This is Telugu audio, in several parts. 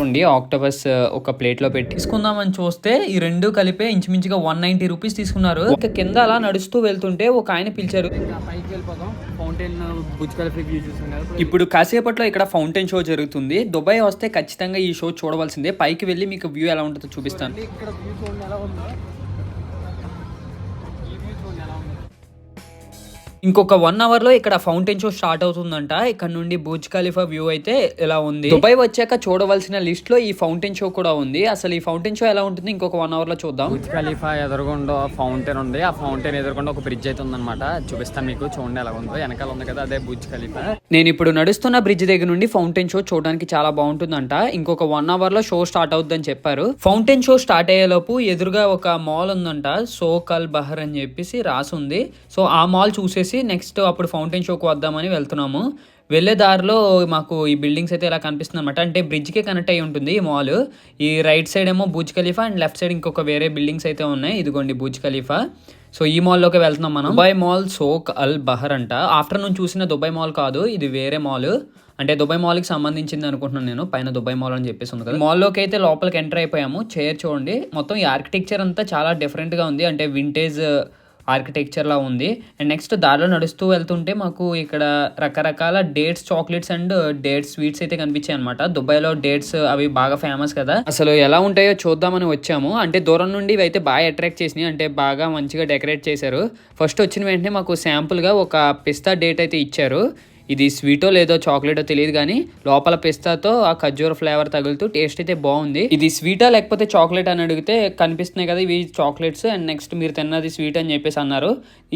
చూడండి ఆక్టోపస్ ఒక ప్లేట్ లో పెట్టి తీసుకుందామని చూస్తే ఈ రెండు కలిపే ఇంచుమించుగా 190 రూపీస్ తీసుకున్నారు. ఇంకా కింద అలా నడుస్తూ వెళ్తుంటే ఒక ఆయన పిలిచారు. ఇప్పుడు కాసేపట్లో ఇక్కడ ఫౌంటైన్ షో జరుగుతుంది. దుబాయ్ వస్తే ఖచ్చితంగా ఈ షో చూడవలసిందే. పైకి వెళ్ళి మీకు వ్యూ ఎలా ఉంటుందో చూపిస్తాను. ఇంకొక 1 అవర్ లో ఇక్కడ ఫౌంటైన్ షో స్టార్ట్ అవుతుందంట. ఇక్కడ నుండి బుర్జ్ ఖలీఫా వ్యూ అయితే ఇలా ఉంది. దుబాయ్ వచ్చాక చూడవలసిన లిస్ట్ లో ఈ ఫౌంటైన్ షో కూడా ఉంది. అసలు ఈ ఫౌంటైన్ షో ఎలా ఉంటుంది ఇంకొక 1 అవర్ లో చూద్దాం. బుర్జ్ ఖలీఫా ఎదురుగుండా ఫౌంటైన్ ఉంది. ఆ ఫౌంటైన్ ఎదురుగుండా ఒక బ్రిడ్జ్ అయితే ఉందన్నమాట. చూపిస్తాను మీకు, చూడండి ఎలా ఉందో. వెనకాల ఉంది కదా, అదే బుర్జ్ ఖలీఫా. నేను ఇప్పుడు నడుస్తున్న బ్రిడ్జ్ దగ్గర నుండి ఫౌంటైన్ షో చూడడానికి చాలా బాగుంటుందంట. ఇంకొక 1 అవర్ లో షో స్టార్ట్ అవుతుందని చెప్పారు. ఫౌంటైన్ షో స్టార్ట్ అయ్యేలోపు ఎదురుగా ఒక మాల్ ఉందంట, సోక్ అల్ బహర్ అని చెప్పేసి రాసుంది. సో ఆ మాల్ చూసేసి నెక్స్ట్ అప్పుడు ఫౌంటైన్ షోకి వద్దామని వెళ్తున్నాము. వెళ్ళే దారిలో మాకు ఈ బిల్డింగ్స్ అయితే ఇలా కనిపిస్తుంది అనమాట. అంటే బ్రిడ్జ్కే కనెక్ట్ అయ్యి ఉంటుంది ఈ మాల్. ఈ రైట్ సైడ్ ఏమో Burj Khalifa and left side ఇంకొక వేరే బిల్డింగ్స్ అయితే ఉన్నాయి. ఇదిగోండి బుర్జ్ ఖలీఫా. సో ఈ మాల్లోకి వెళ్తున్నాం మనం. Dubai mall soak Al Bahar అంట. ఆఫ్టర్నూన్ చూసిన దుబాయ్ మాల్ కాదు, ఇది వేరే మాల్. అంటే దుబాయ్ మాల్కి సంబంధించింది అనుకుంటున్నాను నేను. పైన దుబాయ్ మాల్ అని చెప్పేసి ఉంది కదా. మాల్లోకి అయితే లోపలికి ఎంటర్ అయిపోయాము. చైర్ చూడండి, మొత్తం ఈ ఆర్కిటెక్చర్ అంతా చాలా డిఫరెంట్గా ఉంది. అంటే వింటేజ్ ఆర్కిటెక్చర్ లా ఉంది. అండ్ నెక్స్ట్ దారిలో నడుస్తూ వెళ్తుంటే మాకు ఇక్కడ రకరకాల dates chocolates and dates sweets అయితే కనిపించాయి అనమాట. దుబాయ్లో డేట్స్ అవి బాగా ఫేమస్ కదా. అసలు ఎలా ఉంటాయో చూద్దామని వచ్చాము. అంటే దూరం నుండి ఇవి అయితే బాగా అట్రాక్ట్ చేసినాయి. అంటే బాగా మంచిగా డెకరేట్ చేశారు. ఫస్ట్ వచ్చిన వెంటనే మాకు శాంపుల్గా ఒక పిస్తా డేట్ అయితే ఇచ్చారు. ఇది స్వీటో లేదో చాక్లెటో తెలియదు కానీ లోపల పిస్తాతో ఆ ఖర్జూర ఫ్లేవర్ తగులుతూ టేస్ట్ అయితే బాగుంది. ఇది స్వీటా లేకపోతే చాక్లెట్ అని అడిగితే కనిపిస్తున్నాయి కదా ఇవి చాక్లెట్స్, అండ్ నెక్స్ట్ మీరు తిన్నది స్వీట్ అని చెప్పేసి అన్నారు.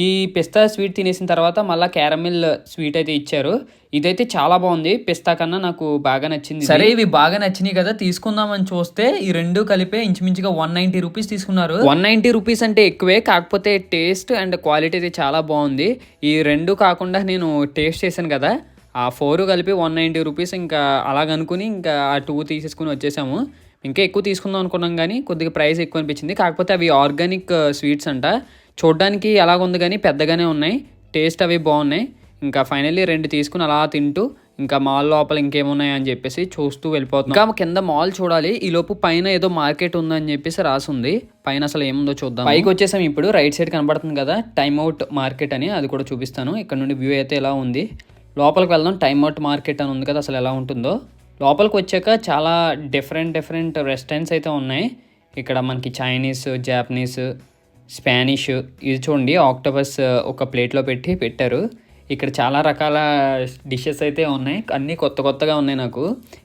ఈ పిస్తా స్వీట్ తినేసిన తర్వాత మళ్ళీ క్యారమిల్ స్వీట్ అయితే ఇచ్చారు. ఇదైతే చాలా బాగుంది. పిస్తా కన్నా నాకు బాగా నచ్చింది. సరే ఇవి బాగా నచ్చినాయి కదా తీసుకుందామని చూస్తే ఈ రెండు కలిపే ఇంచుమించుగా 190 రూపీస్ తీసుకున్నారు. 190 రూపీస్ అంటే ఎక్కువే, కాకపోతే టేస్ట్ అండ్ క్వాలిటీ అయితే చాలా బాగుంది. ఈ రెండు కాకుండా నేను టేస్ట్ చేశాను కదా, ఆ 4 కలిపి 190 రూపీస్. ఇంకా అలాగనుకుని ఇంకా ఆ 2 తీసేసుకుని వచ్చేసాము. ఇంకా ఎక్కువ తీసుకుందాం అనుకున్నాం కానీ కొద్దిగా ప్రైస్ ఎక్కువ అనిపించింది. కాకపోతే అవి ఆర్గానిక్ స్వీట్స్ అంట. చూడడానికి అలాగుంది కానీ పెద్దగానే ఉన్నాయి. టేస్ట్ అవి బాగున్నాయి. ఇంకా ఫైనల్లీ 2 తీసుకుని అలా తింటూ ఇంకా మాల్ లోపల ఇంకేమున్నాయి అని చెప్పేసి చూస్తూ వెళ్ళిపోతున్నాం. ఇంకా కింద మాల్ చూడాలి. ఈ లోపు పైన ఏదో మార్కెట్ ఉందని చెప్పేసి రాసుంది. పైన అసలు ఏముందో చూద్దాం. పైకి వచ్చేసాం. ఇప్పుడు రైట్ సైడ్ కనబడుతుంది కదా టైమ్ అవుట్ మార్కెట్ అని, అది కూడా చూపిస్తాను. ఇక్కడ నుండి వ్యూ అయితే ఎలా ఉంది. లోపలికి వెళ్దాం. టైమ్ అవుట్ మార్కెట్ అని ఉంది కదా, అసలు ఎలా ఉంటుందో. లోపలికి వచ్చాక చాలా డిఫరెంట్ రెస్టారెంట్స్ అయితే ఉన్నాయి. ఇక్కడ మనకి చైనీస్, జాపనీస్, స్పానిష్. ఇది చూడండి ఆక్టోపస్ ఒక ప్లేట్లో పెట్టారు. ఇక్కడ చాలా రకాల డిషెస్ అయితే ఉన్నాయి. అన్నీ కొత్తగా ఉన్నాయి నాకు.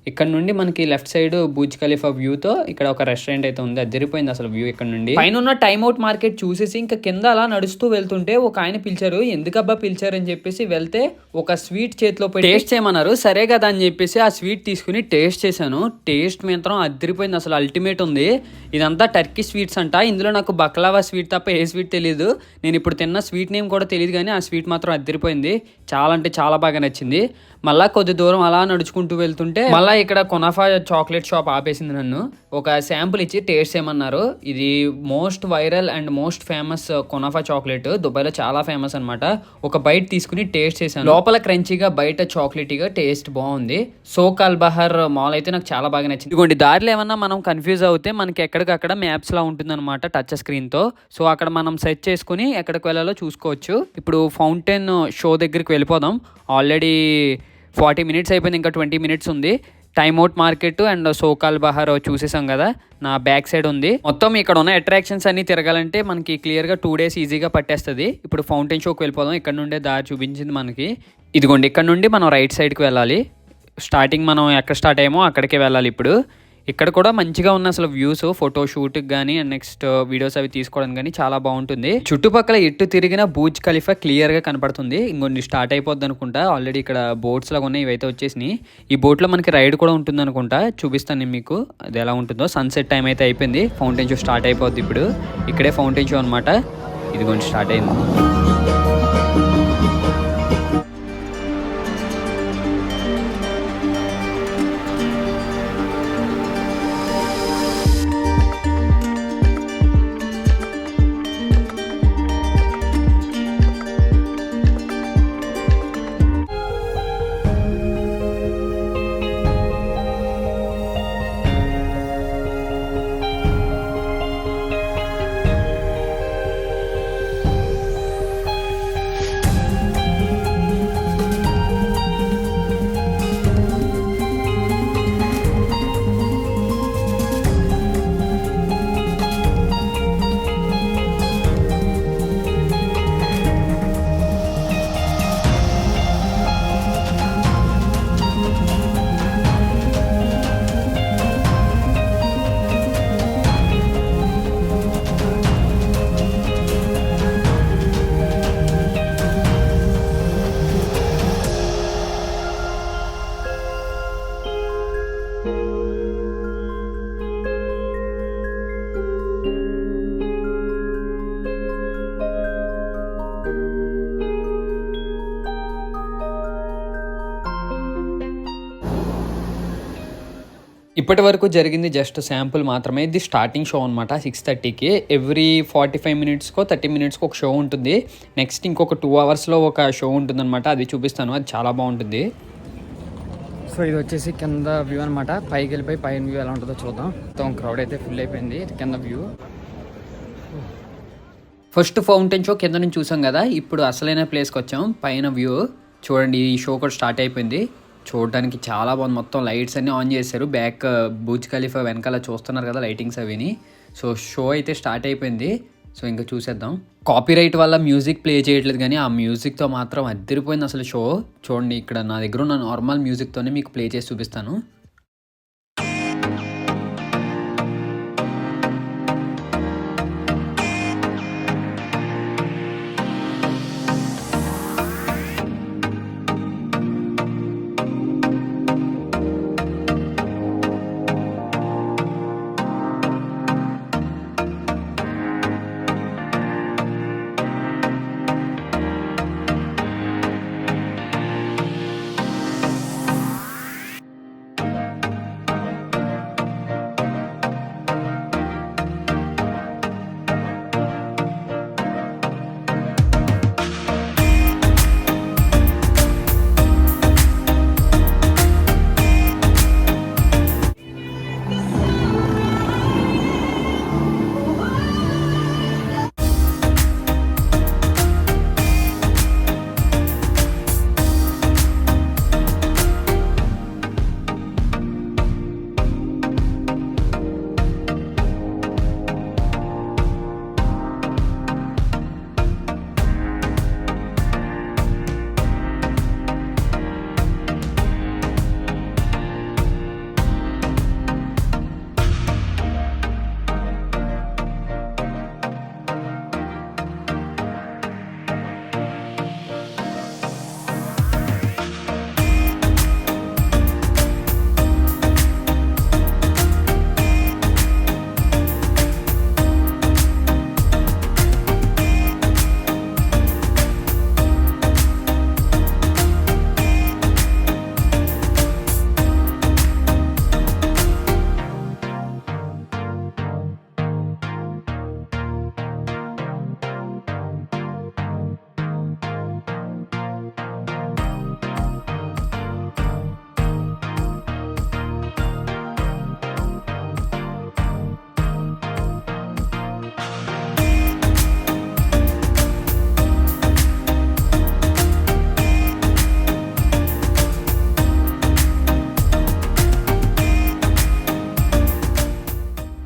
ఇక్కడ నుండి మనకి లెఫ్ట్ సైడ్ బుర్జ్ ఖలీఫా వ్యూతో ఇక్కడ ఒక రెస్టారెంట్ అయితే ఉంది. అదిరిపోయింది అసలు వ్యూ ఇక్కడ నుండి. పైన ఉన్న టైమ్ అవుట్ మార్కెట్ చూసేసి ఇంకా కింద అలా నడుస్తూ వెళ్తుంటే ఒక ఆయన పిలిచారు. ఎందుకబ్బా పిలిచారు అని చెప్పేసి వెళ్తే ఒక స్వీట్ చేతిలో టేస్ట్ చేయమన్నారు. సరే కదా అని చెప్పేసి ఆ స్వీట్ తీసుకుని టేస్ట్ చేశాను. టేస్ట్ మాత్రం అదిరిపోయింది అసలు, అల్టిమేట్ ఉంది. ఇదంతా టర్కీ స్వీట్స్ అంట. ఇందులో నాకు బక్లావా స్వీట్ తప్ప ఏ స్వీట్ తెలియదు. నేను ఇప్పుడు తిన్న స్వీట్ నేమ్ కూడా తెలియదు కానీ ఆ స్వీట్ మాత్రం అదిరిపోయింది. చాలా అంటే చాలా బాగా నచ్చింది. మళ్ళా కొద్ది దూరం అలా నడుచుకుంటూ వెళ్తుంటే మళ్ళీ ఇక్కడ కొనాఫా చాక్లెట్ షాప్ ఆపేసింది. నన్ను ఒక శాంపుల్ ఇచ్చి టేస్ట్ చేయమన్నారు. ఇది most viral and most famous kunafa chocolate. దుబాయ్లో చాలా ఫేమస్ అనమాట. ఒక బైట్ తీసుకుని టేస్ట్ చేశాను. లోపల క్రంచీగా బయట చాక్లెటీగా టేస్ట్ బాగుంది. సోక్ అల్ బహర్ మాల్ అయితే నాకు చాలా బాగా నచ్చింది. ఇదిగోండి దారిలో ఏమన్నా మనం కన్ఫ్యూజ్ అవుతే మనకి ఎక్కడికక్కడ మ్యాప్స్ లా ఉంటుంది అనమాట టచ్ స్క్రీన్ తో. సో అక్కడ మనం సెర్చ్ చేసుకుని ఎక్కడికి వెళ్ళాలో చూసుకోవచ్చు. ఇప్పుడు ఫౌంటైన్ షో దగ్గరికి వెళ్ళిపోదాం. ఆల్రెడీ 40 మినిట్స్ అయిపోయింది, ఇంకా 20 మినిట్స్ ఉంది. Time Out Market and Souk Al Bahar చూసేసాం కదా, నా బ్యాక్ సైడ్ ఉంది. మొత్తం ఇక్కడ ఉన్న అట్రాక్షన్స్ అన్ని తిరగాలంటే మనకి క్లియర్గా 2 డేస్ ఈజీగా పట్టేస్తుంది. ఇప్పుడు ఫౌంటైన్ షోకి వెళ్ళిపోదాం. ఇక్కడ నుండే దారి చూపించింది మనకి. ఇదిగోండి ఇక్కడ నుండి మనం రైట్ సైడ్కి వెళ్ళాలి. స్టార్టింగ్ మనం ఎక్కడ స్టార్ట్ అయ్యామో అక్కడికే వెళ్ళాలి. ఇప్పుడు ఇక్కడ కూడా మంచిగా ఉన్న అసలు వ్యూస్ ఫోటో షూట్కి కానీ అండ్ నెక్స్ట్ వీడియోస్ అవి తీసుకోవడానికి కానీ చాలా బాగుంటుంది. చుట్టుపక్కల ఎటు తిరిగిన బుర్జ్ ఖలీఫా క్లియర్గా కనపడుతుంది. ఇంకొన్ని స్టార్ట్ అయిపోద్ది అనుకుంటా. ఆల్రెడీ ఇక్కడ బోట్స్ లాగా ఉన్నాయి, ఇవైతే వచ్చేసినాయి. ఈ బోట్లో మనకి రైడ్ కూడా ఉంటుంది అనుకుంటా. చూపిస్తాను నేను మీకు అది ఎలా ఉంటుందో. సన్సెట్ టైం అయితే అయిపోయింది. ఫౌంటైన్ షో స్టార్ట్ అయిపోద్ది. ఇప్పుడు ఇక్కడే ఫౌంటైన్ షో అనమాట. ఇదిగోండి స్టార్ట్ అయింది. ఇప్పటి వరకు జరిగింది జస్ట్ శాంపుల్ మాత్రమే. ఇది స్టార్టింగ్ షో అనమాట 6:30కి. ఎవ్రీ 45 మినిట్స్కో 30 మినిట్స్కో ఒక షో ఉంటుంది. నెక్స్ట్ ఇంకొక 2 అవర్స్లో ఒక షో ఉంటుందన్నమాట. అది చూపిస్తాను, అది చాలా బాగుంటుంది. సో ఇది వచ్చేసి కింద వ్యూ అనమాట. పైకి వెళ్ళిపోయి పైన వ్యూ ఎలా ఉంటుందో చూద్దాం. మొత్తం క్రౌడ్ అయితే ఫుల్ అయిపోయింది. ఇది కింద వ్యూ. ఫస్ట్ ఫౌంటైన్ షో కింద నుంచి చూసాం కదా, ఇప్పుడు అసలైన ప్లేస్కి వచ్చాం. పైన వ్యూ చూడండి. ఈ షో కూడా స్టార్ట్ అయిపోయింది. చూడడానికి చాలా బాగుంది. మొత్తం లైట్స్ అన్నీ ఆన్ చేశారు. బ్యాక్ బుర్జ్ ఖలీఫా వెనకాల చూస్తున్నారు కదా లైటింగ్స్ అవిని. సో షో అయితే స్టార్ట్ అయిపోయింది. సో ఇంకా చూసేద్దాం. కాపీరైట్ వల్ల మ్యూజిక్ ప్లే చేయట్లేదు, కానీ ఆ మ్యూజిక్తో మాత్రం అదిరిపోయింది అసలు షో. చూడండి, ఇక్కడ నా దగ్గర ఉన్న నార్మల్ మ్యూజిక్తోనే మీకు ప్లే చేసి చూపిస్తాను.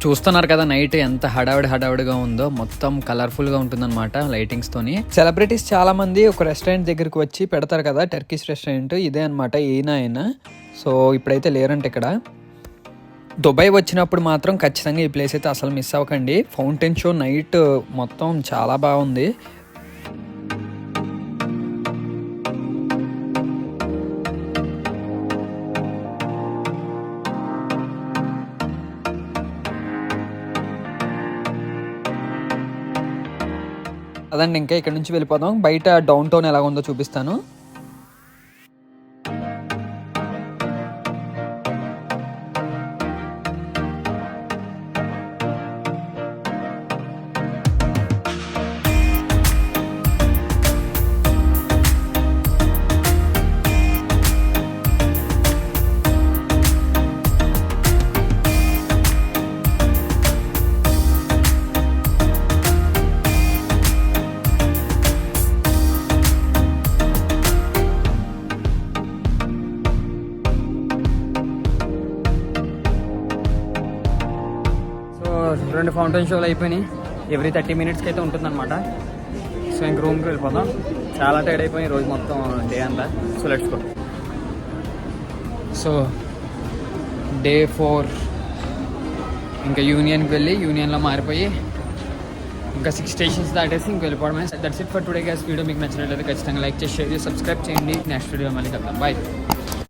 చూస్తున్నారు కదా నైట్ ఎంత హడావిడిగా ఉందో. మొత్తం కలర్ఫుల్గా ఉంటుందన్నమాట లైటింగ్స్తోని. సెలబ్రిటీస్ చాలా మంది ఒక రెస్టారెంట్ దగ్గరికి వచ్చి పెడతారు కదా, టర్కిష్ రెస్టారెంట్ ఇదే అనమాట. ఈయన సో ఇప్పుడైతే లేరంటే ఇక్కడ. దుబాయ్ వచ్చినప్పుడు మాత్రం ఖచ్చితంగా ఈ ప్లేస్ అయితే అసలు మిస్ అవ్వకండి. ఫౌంటైన్ షో నైట్ మొత్తం చాలా బాగుంది. అదండి, ఇంకా ఇక్కడ నుంచి వెళ్ళిపోదాం. బయట డౌన్ టౌన్ ఎలా ఉందో చూపిస్తాను. రెండు ఫౌంటైన్ షోలు అయిపోయినాయి. ఎవ్రీ 30 మినిట్స్కి అయితే ఉంటుందన్నమాట. సో ఇంక రూమ్కి వెళ్ళిపోదాం. చాలా టైర్డ్ అయిపోయి రోజు మొత్తం డే అంతా. So let's go. So day 4 ఇంకా యూనియన్కి వెళ్ళి యూనియన్లో మారిపోయి ఇంకా 6 స్టేషన్స్ దాటేసి ఇంక వెళ్ళిపోవడమే. That's it for today guys. Video మీకు నచ్చినట్లయితే ఖచ్చితంగా లైక్ చేసి షేర్ చేసి సబ్స్క్రైబ్ చేయండి. నెక్స్ట్ వీడియో మళ్ళీ కలుద్దాం. బాయ్.